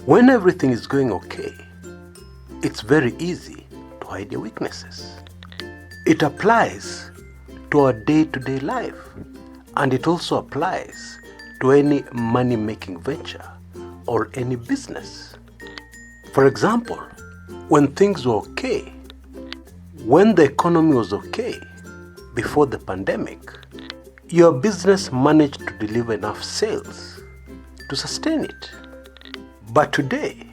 When everything is going okay, it's very easy to hide your weaknesses. It applies to our day-to-day life, and it also applies to any money-making venture or any business. For example, when things were okay, when the economy was okay before the pandemic, your business managed to deliver enough sales to sustain it. But today,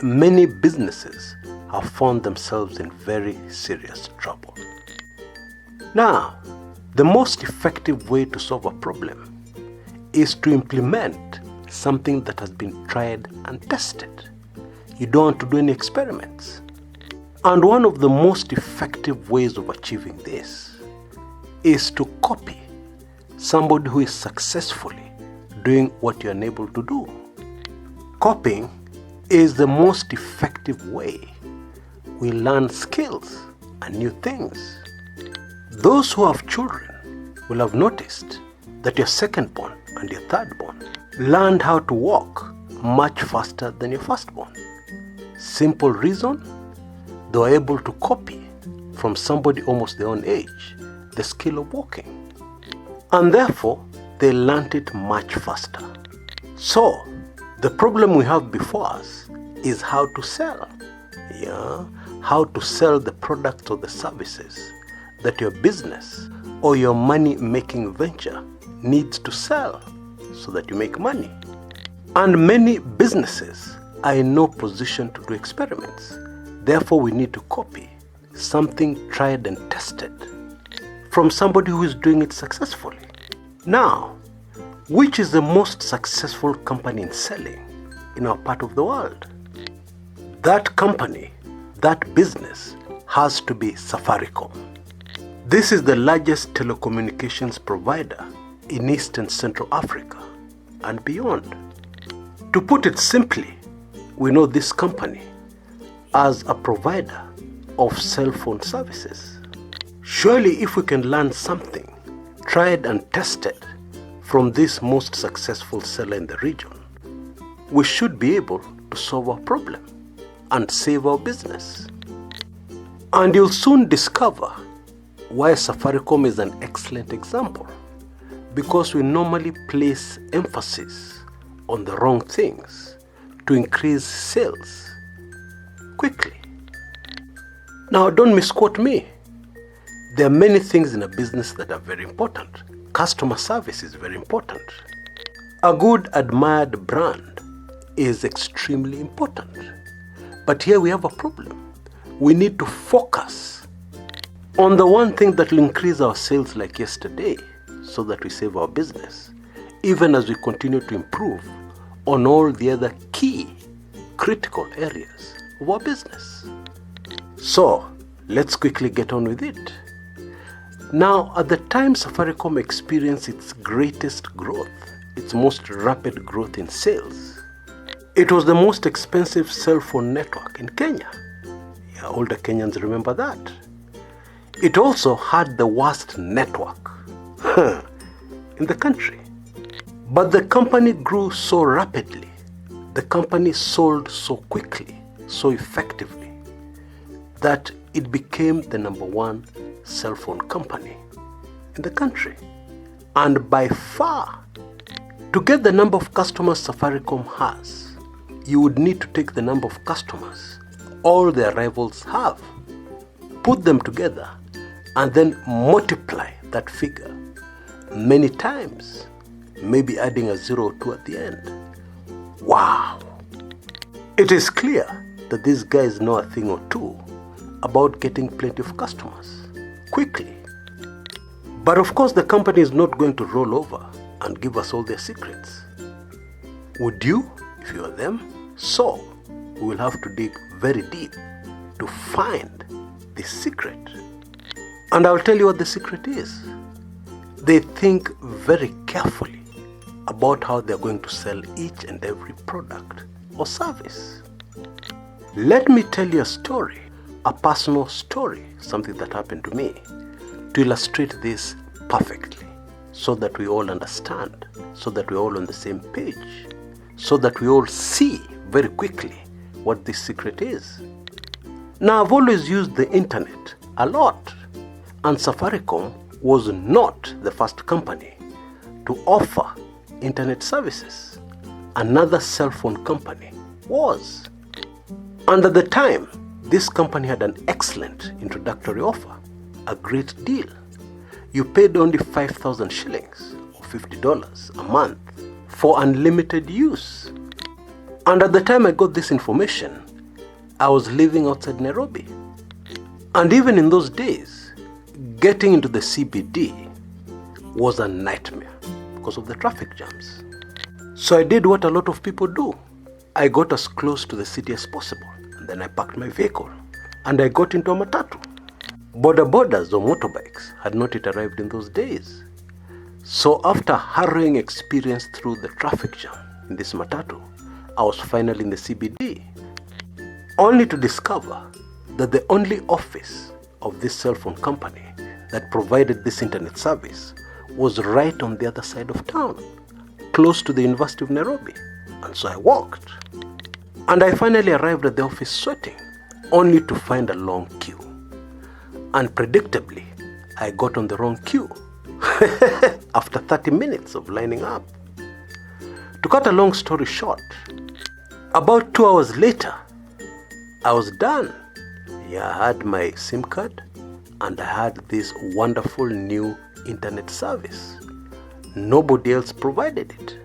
many businesses have found themselves in very serious trouble. Now, the most effective way to solve a problem is to implement something that has been tried and tested. You don't want to do any experiments. And one of the most effective ways of achieving this is to copy somebody who is successfully doing what you're unable to do. Copying is the most effective way we learn skills and new things. Those who have children will have noticed that your second-born and your third-born learned how to walk much faster than your first-born. Simple reason, they were able to copy from somebody almost their own age the skill of walking. And therefore, they learned it much faster. So, the problem we have before us is how to sell. How to sell the products or the services that your business or your money-making venture needs to sell so that you make money. And many businesses are in no position to do experiments. Therefore, we need to copy something tried and tested from somebody who is doing it successfully. Now, which is the most successful company in selling in our part of the world? That company, that business, has to be Safaricom. This is the largest telecommunications provider in East and Central Africa and beyond. To put it simply, we know this company as a provider of cell phone services. Surely if we can learn something tried and tested from this most successful seller in the region, we should be able to solve our problem and save our business. And you'll soon discover why Safaricom is an excellent example, because we normally place emphasis on the wrong things to increase sales quickly. Now, don't misquote me. There are many things in a business that are very important. Customer service is very important. A good, admired brand is extremely important. But here we have a problem. We need to focus on the one thing that will increase our sales like yesterday so that we save our business, even as we continue to improve on all the other key, critical areas of our business. So, let's quickly get on with it. Now, at the time Safaricom experienced its greatest growth, its most rapid growth in sales, it was the most expensive cell phone network in Kenya. Yeah, older Kenyans remember that. It also had the worst network in the country. But the company grew so rapidly, the company sold so quickly, so effectively, that it became the #1 cell phone company in the country. And by far, to get the number of customers Safaricom has, you would need to take the number of customers all their rivals have, put them together, and then multiply that figure many times, maybe adding a 0 or 2 at the end. Wow! It is clear that these guys know a thing or two about getting plenty of customers quickly. But of course, the company is not going to roll over and give us all their secrets. Would you, if you are them? So, we will have to dig very deep to find the secret. And I'll tell you what the secret is. They think very carefully about how they're going to sell each and every product or service. Let me tell you a story, a personal story, something that happened to me, to illustrate this perfectly, so that we all understand, so that we're all on the same page, so that we all see very quickly what this secret is. Now, I've always used the internet a lot, and Safaricom was not the first company to offer internet services. Another cell phone company was. And at the time, this company had an excellent introductory offer, a great deal. You paid only 5,000 shillings or $50 a month for unlimited use. And at the time I got this information, I was living outside Nairobi. And even in those days, getting into the CBD was a nightmare because of the traffic jams. So I did what a lot of people do. I got as close to the city as possible, and then I parked my vehicle and I got into a matatu. Bodas or motorbikes had not yet arrived in those days. So after a harrowing experience through the traffic jam in this matatu, I was finally in the CBD, only to discover that the only office of this cell phone company that provided this internet service was right on the other side of town, close to the University of Nairobi. And so I walked. And I finally arrived at the office sweating, only to find a long queue. And predictably, I got on the wrong queue after 30 minutes of lining up. To cut a long story short, about 2 hours later, I was done. Yeah, I had my SIM card and I had this wonderful new internet service. Nobody else provided it.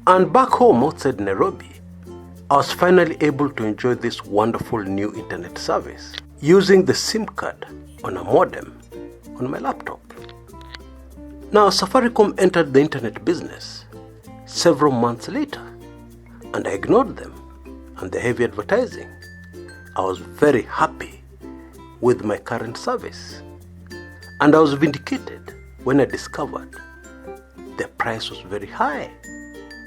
And back home outside Nairobi, I was finally able to enjoy this wonderful new internet service using the SIM card on a modem on my laptop. Now, Safaricom entered the internet business several months later, and I ignored them and the heavy advertising. I was very happy with my current service, and I was vindicated when I discovered the price was very high.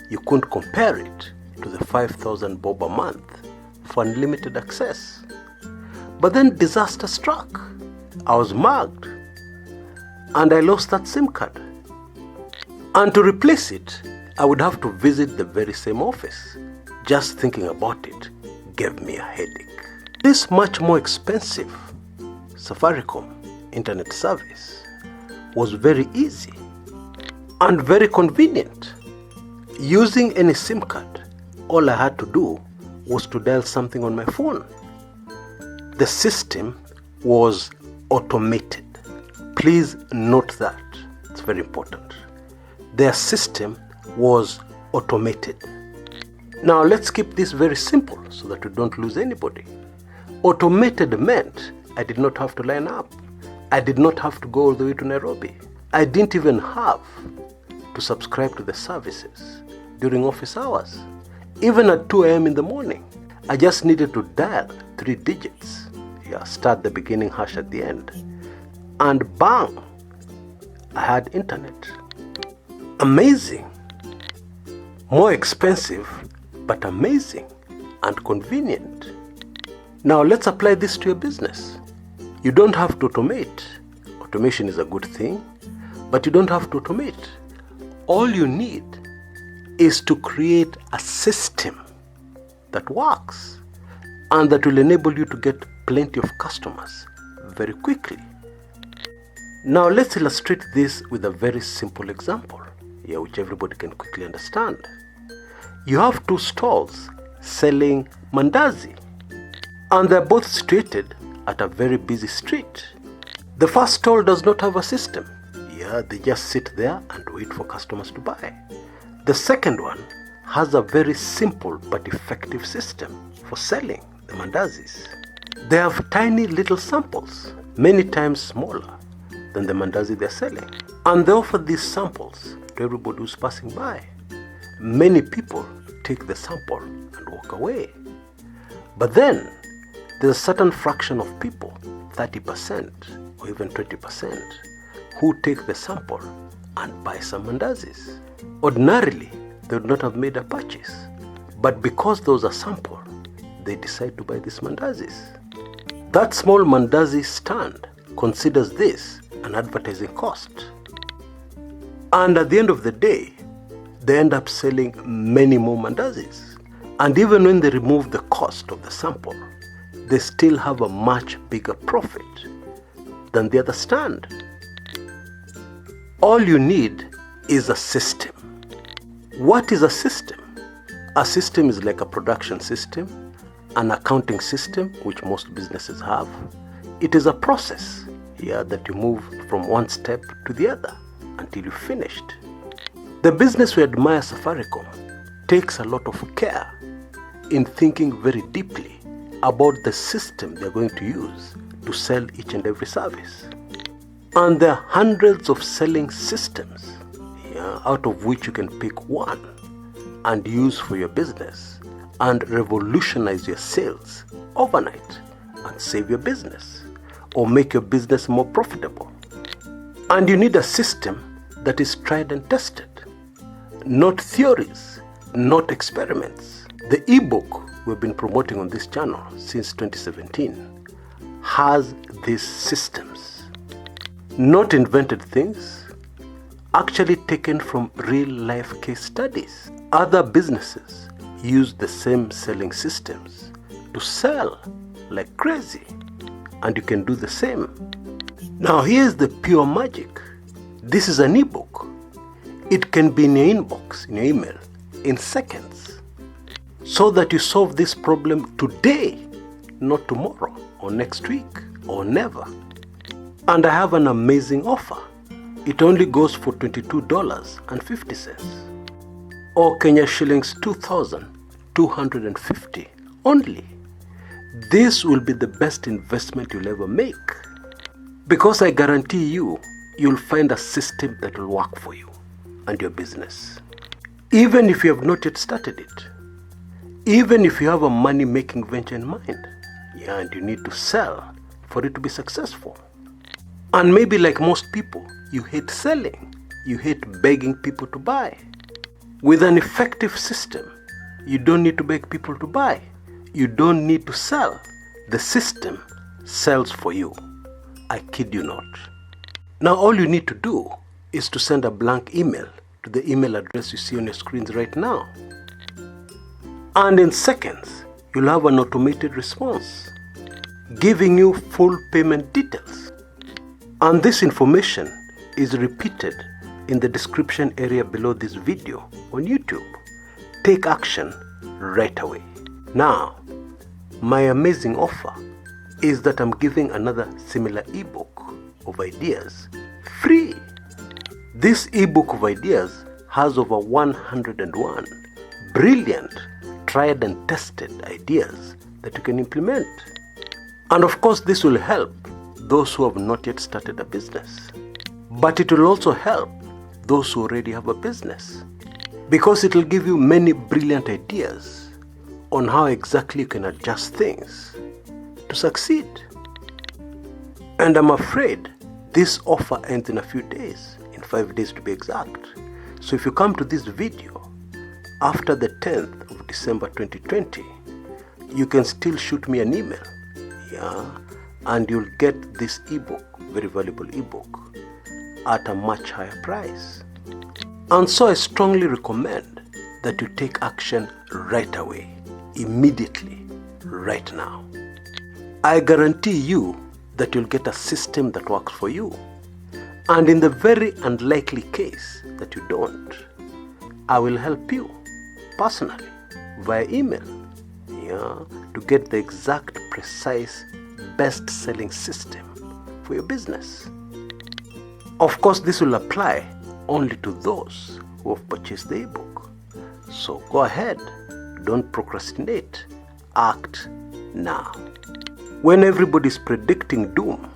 You couldn't compare it to the 5,000 bob a month for unlimited access. But then disaster struck. I was mugged and I lost that SIM card. And to replace it, I would have to visit the very same office. Just thinking about it gave me a headache. This much more expensive Safaricom internet service was very easy and very convenient. Using any SIM card, all I had to do was to dial something on my phone. The system was automated. Please note that. It's very important. Their system was automated. Now let's keep this very simple so that we don't lose anybody. Automated meant I did not have to line up. I did not have to go all the way to Nairobi. I didn't even have to subscribe to the services during office hours. Even at 2 a.m. in the morning, I just needed to dial 3 digits. Start the beginning hash at the end. And bang, I had internet. Amazing. More expensive, but amazing and convenient. Now let's apply this to your business. You don't have to automate. Automation is a good thing, but you don't have to automate. All you need is to create a system that works and that will enable you to get plenty of customers very quickly. Now let's illustrate this with a very simple example, which everybody can quickly understand. You have 2 stalls selling mandazi, and they're both situated at a very busy street. The first stall does not have a system. They just sit there and wait for customers to buy. The second one has a very simple but effective system for selling the mandazis. They have tiny little samples, many times smaller than the mandazi they're selling. And they offer these samples to everybody who's passing by. Many people take the sample and walk away. But then there's a certain fraction of people, 30% or even 20%, who take the sample and buy some mandazis. Ordinarily, they would not have made a purchase. But because there was a sample, they decide to buy these mandazis. That small mandazi stand considers this an advertising cost. And at the end of the day, they end up selling many more mandazis And even when they remove the cost of the sample, they still have a much bigger profit than the other stand. All you need is a system. What is a system? A system is like a production system, an accounting system, which most businesses have. It is a process that you move from one step to the other until you're finished. The business we admire, Safaricom, takes a lot of care in thinking very deeply about the system they're going to use to sell each and every service. And there are hundreds of selling systems, out of which you can pick one and use for your business and revolutionize your sales overnight and save your business or make your business more profitable. And you need a system that is tried and tested, not theories, not experiments. The ebook we've been promoting on this channel since 2017 has these systems. Not invented things, actually taken from real-life case studies. Other businesses use the same selling systems to sell like crazy, and you can do the same. Now here's the pure magic. This is an ebook. It can be in your inbox, in your email, in seconds, so that you solve this problem today, not tomorrow or next week or never. And I have an amazing offer. It only goes for $22.50 or Kenya shillings 2,250 only. This will be the best investment you'll ever make, because I guarantee you'll find a system that will work for you and your business. Even if you have not yet started it, even if you have a money-making venture in mind, and you need to sell for it to be successful. And maybe like most people, you hate selling, you hate begging people to buy. With an effective system, you don't need to beg people to buy. You don't need to sell. The system sells for you. I kid you not. Now all you need to do is to send a blank email to the email address you see on your screens right now. And in seconds, you'll have an automated response giving you full payment details. And this information is repeated in the description area below this video on YouTube. Take action right away. Now, my amazing offer is that I'm giving another similar ebook of ideas free. This ebook of ideas has over 101 brilliant, tried and tested ideas that you can implement. And of course, this will help those who have not yet started a business. But it will also help those who already have a business, because it will give you many brilliant ideas on how exactly you can adjust things to succeed. And I'm afraid this offer ends in a few days, in 5 days to be exact. So if you come to this video after the 10th of December 2020, you can still shoot me an email, and you'll get this ebook, very valuable ebook, at a much higher price. And so I strongly recommend that you take action right away, immediately, right now. I guarantee you that you'll get a system that works for you. And in the very unlikely case that you don't, I will help you personally via email, to get the exact, precise, best-selling system for your business. Of course, this will apply only to those who have purchased the ebook. So go ahead, don't procrastinate, act now. When everybody's predicting doom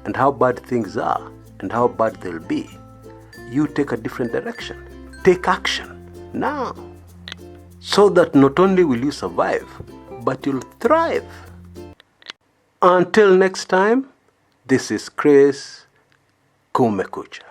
and how bad things are and how bad they'll be, you take a different direction. Take action now, so that not only will you survive, but you'll thrive. Until next time, this is Chris Kumekucha.